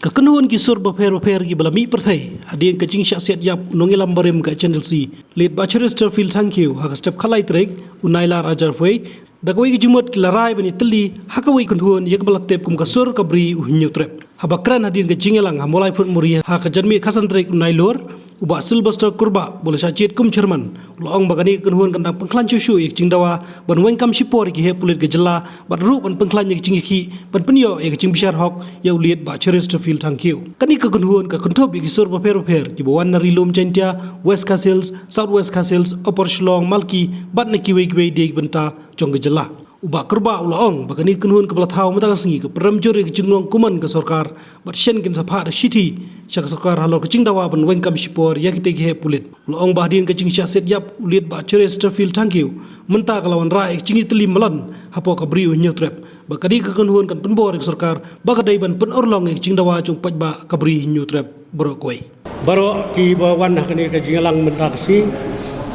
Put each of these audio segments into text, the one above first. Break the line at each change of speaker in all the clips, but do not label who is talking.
Kekenuhan kisur beper-beper ki balami perthai adien kecing syaksiat yap nongilam barem ka channel C lead Bachelor Field Thankyou hak step khalai trek unaila rajar foi dakoi ki jumot ki larai bani teli hakawai kunhuan yak balaktep kum kasur kabri uhnyu trep habakran adien kecing elang hamolai pun muria hak janmi khasan trek unailor uba silbuster kurba boleh sacit kum cerman loong bagani kunhuan kandang pengklan cucu yak cingdawa ban wengkam sipor ki he pulit gejela bat ru ban pengklan yak cingki ban penyo yak cing bishar hok yau lead Bachelor Field Thankyou kani kekenuhan ka kuntop yak kisur beper-beper ki bawan nari lom centia West Castles South West Castles Upper Shlong Malki bat na kiwe-kiwe diek benta jong gejela uba kurba uloong bagani kenuhan kepala thau mata sengi ke peramjur ke jinglong kuman ke sorkar bat shen kin sapha da shiti syak sorkar halo ke cingdawa ban wengkam sipor yak te he pulit uloong bahdin ke cing syaset yap ulit Bachelor Field Thankyou menta kalawan raik cingi teli melan hapo kabri unyu trep bakadi kekenuhan kan penbor ke sorkar bakadai ban penorlong ke cingdawa jong pajba kabri unyu trep borokoi
baro ki bawan hakani ke jingalang menta si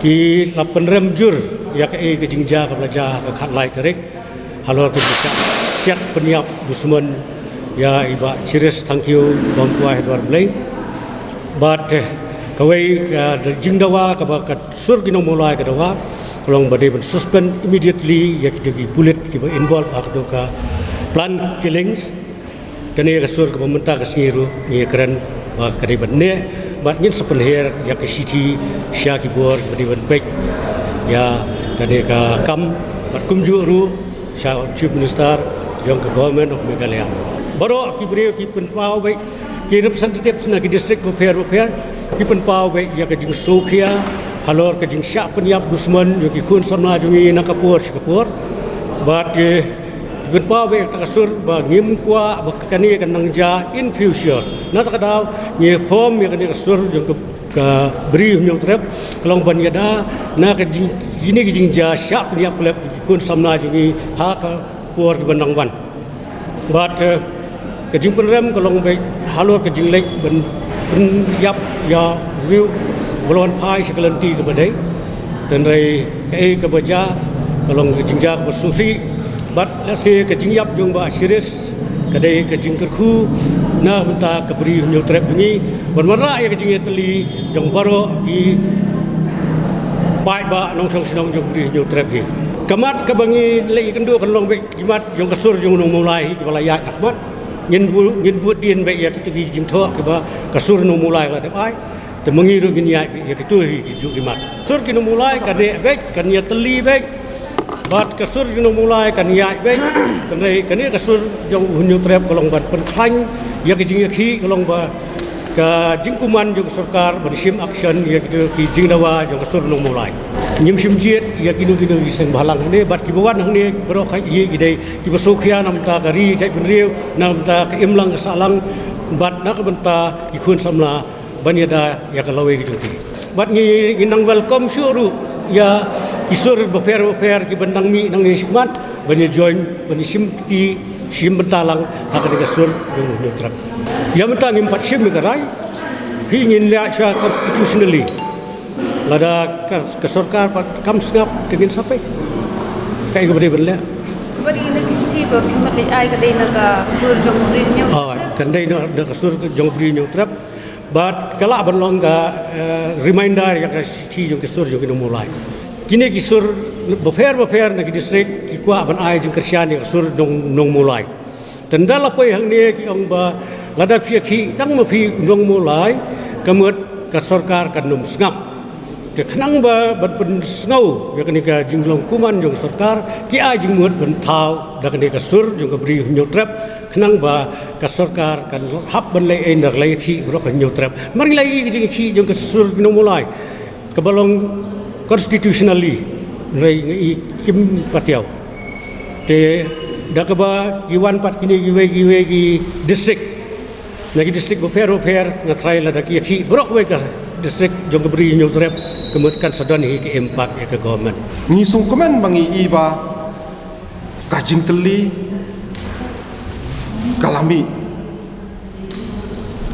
ki lapan remjur yak ke jingja ke belajar ke khatlai terek halor ke siap peniap dusman ya iba Cheers Thankyou bangkua hedwar blai bat kawai jingdawa ke bakat sur gino mulai ke dawa kolong badai ban suspend immediately yak digi bullet ki ba involve ak doka plan killings kene ke sur ke pemerintah ke singiru ni keren ba kadai ban ne bat ngin sepenher yak city sya ki bor badai ban pek ya kane ka kam bat kumju ru sya chief minister jong ke government of Meghalaya baro ki brio ki penpau bai ki representative na ki district beper ki penpau bai ya ke jing sokhia halor ke jing sya peniap dusman jo ki kun samna jo ni nakapur bat ke penpau bai ta kasur ba ngim kwa ba kani kan nangja in future na ta daw ni form ya kani kasur jong ke beri nyong trep kalong ban yada na ke gini ke jing ja sya peniap lep ki kun samna jo ni ha ka por ki bandang wan bat ke jing penrem kalong bai halor ke jing lek ben yap ya riu bolon pai sekalanti ke badai dan rai ke baja kalong ke jing ja ke susi bat se ke jing yap jung ba Cheers kadai ke jing kerku na minta ke beri nyu trep ni bermara ya ke jing teli jong baro ki pai ba nong song sinong jong beri nyu trep ki kamat ke bangi lei kendo kalong bai kimat jong kasur jong nong mulai ki balaya ahmad ngin buat dien bai ya ke jing tho ke ba kasur nong mulai la dai te mengiru gini ya ke tu ki ju kimat sur ki nong mulai kan ne bai kan ya teli bai bat kasur jong mulai kan ya bai kan nei kan ne kasur jong hunyu trep kolong ban pen khlang ya ke jing ki kolong ba ka jingkuman jong sarkar bersim action ya ke ki jing dawa jong kasur nong mulai nyim sim jiet ya kinu iseng balang ne bat ki bawan hang ne bro khai ye ki dei ki basokhia nam ta gari jai penriu nam ta ke imlang salang bat na ka benta ki khun samla banyada ya ka lawe ki jong ki bat ngi nang welcome syuru ya kisur befer ki bendang mi nang ni sikmat bani join bani simti sim bentalang hak ni kasur jong neutral ya mentang impat sim garai hingin la sya constitutionally lada ke sarkar kam sngap dengan sampai kai ke bade benla
bari ina kisti ba mate ai ka dei na ka sur jong rin nyu
kan dei no da kasur jong bri nyu trap bat kala ban longa reminder ya ka ti jong kasur jong no mulai kini kisur befer na ki district ki kwa ban ai jong kersian ya kasur nong mulai tendala pai hang ne ki ong ba lada phia khi tang ma phi nong mulai kamut ka sarkar kan num sngap te khnang ba ban pen snau ya kani ka jinglong kuman jong sarkar ki ai jing mut ban thau da kani ka sur jong ka bri nyu trap khnang ba ka sarkar kan hap ban le en dak lai khi bro ka nyu trap mari lai jing khi jong ka sur no mulai ka balong constitutionally rai ngi kim patiau te da ka ba ki wan pat kini giwe ki district na ki district befer na trai la da ki khi bro we ka district jong ka bri nyu trap kemudian sedon hi ke impact ya ke government
ni sung komen bangi iba kajing teli kalami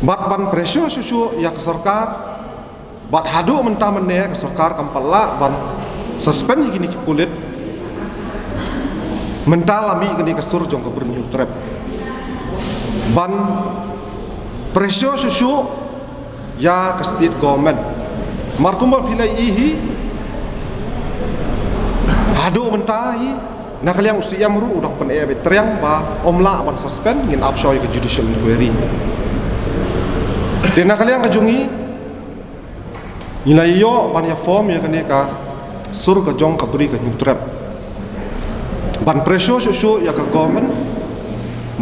bat ban pressure susu ya ke sarkar bat hadu mentah mene ke sarkar kampala ban suspend gini ki pulit mentalami gini ke sur jong ke bernyu trap ban Presyo susu ya ke state government. Markumar pilai ihi adu mentai nak kalian usia meru udang pen teriang ba omla ban suspend ngin upshoy ke judicial inquiry. Dan nak kalian kejungi nilai yo ban ya form ya kene ka sur ke jong ka beri ke nyutrap. Ban presyo susu ya ke government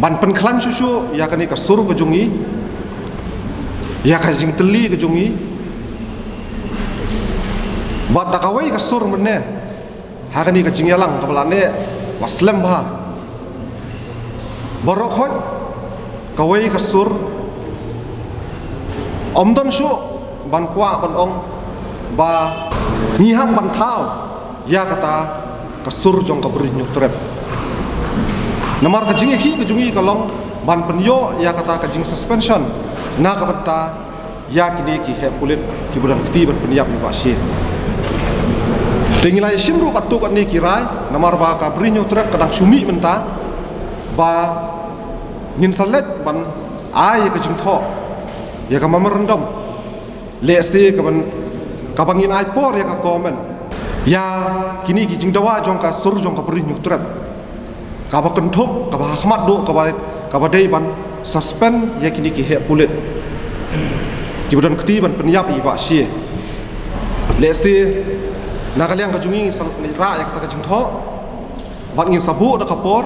ban penklan susu ya kene ka sur ke jungi ya ka jing teli ke jungi bat dakawai ka sur menne hakani ka jing yalang kapalane waslam ba borok hot kawai ka sur omdon su ban kwa ban ong ba ngiham ban thau ya kata ka sur jong ka beri nyutrap. Namar ka jing ki ka jungi ka long ban penyo ya kata ka jing suspension na ka benta ya kini ki he pulit ki bulan keti ban peniap ni basye dengilai simru patu kan ni kirai namar ba ka brinyo trap kadang sumi menta ba ngin salet ban ai ka jing tho ya ka mamerendom lese ka ban ka bangin ai por ya ka komen ya kini ki jing dawa jong ka sur jong ka brinyo trap ka ba kenthop ka ba khmat do ka ba dei ban suspend ya kini ki he pulit ki budan keti ban peniap i basye lese nak kalian kejungi ra ya kata kejung tho bat ngin sabu da kapor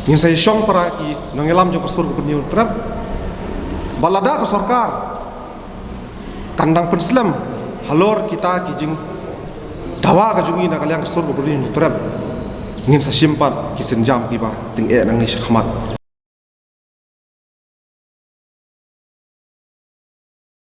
ngin sai syong para ki nongelam jong kasur ke peniun trap balada ke sarkar kandang penslam halor kita kijing dawa kejungi nak kalian kasur ke peniun trap ngin sa simpan ki senjam ki ba ting e nang ni syakmat.